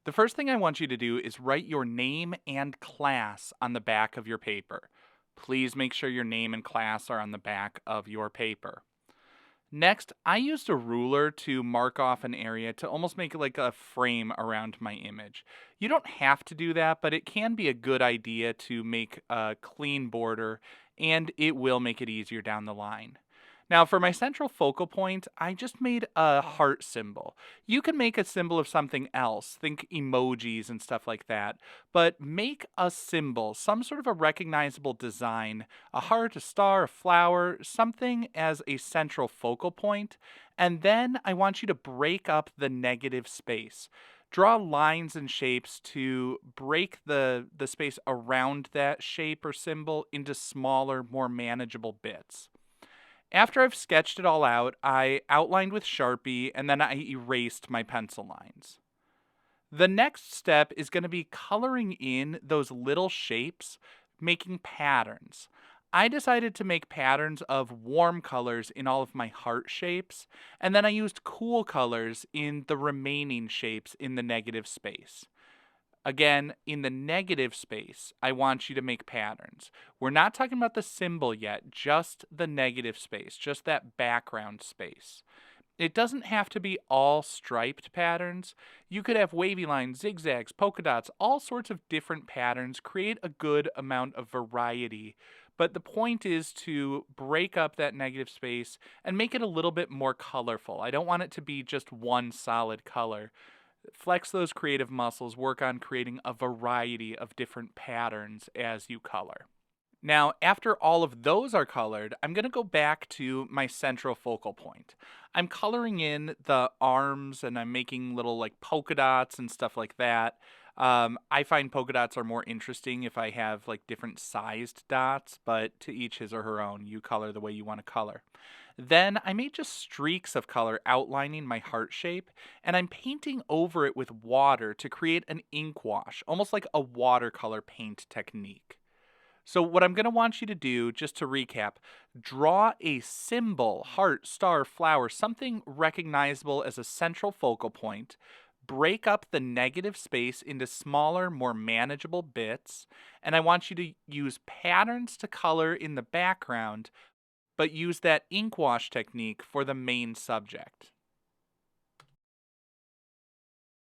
The first thing I want you to do is write your name and class on the back of your paper. Please make sure your name and class are on the back of your paper. Next, I used a ruler to mark off an area to almost make it like a frame around my image. You don't have to do that, but it can be a good idea to make a clean border and it will make it easier down the line. Now, for my central focal point, I just made a heart symbol. You can make a symbol of something else, think emojis and stuff like that, but make a symbol, some sort of a recognizable design, a heart, a star, a flower, something as a central focal point, and then I want you to break up the negative space. Draw lines and shapes to break the space around that shape or symbol into smaller, more manageable bits. After I've sketched it all out, I outlined with Sharpie and then I erased my pencil lines. The next step is going to be coloring in those little shapes, making patterns. I decided to make patterns of warm colors in all of my heart shapes, and then I used cool colors in the remaining shapes in the negative space. Again, in the negative space, I want you to make patterns. We're not talking about the symbol yet, just the negative space, just that background space. It doesn't have to be all striped patterns. You could have wavy lines, zigzags, polka dots, all sorts of different patterns. Create a good amount of variety. But the point is to break up that negative space and make it a little bit more colorful. I don't want it to be just one solid color. Flex those creative muscles, work on creating a variety of different patterns as you color. Now, after all of those are colored, I'm going to go back to my central focal point. I'm coloring in the arms and I'm making little like polka dots and stuff like that. I find polka dots are more interesting if I have like different sized dots, but to each his or her own. You color the way you want to color. Then I made just streaks of color outlining my heart shape, and I'm painting over it with water to create an ink wash, almost like a watercolor paint technique. So, what I'm going to want you to do, just to recap, draw a symbol, heart, star, flower, something recognizable as a central focal point. Break up the negative space into smaller, more manageable bits. And I want you to use patterns to color in the background, but use that ink wash technique for the main subject.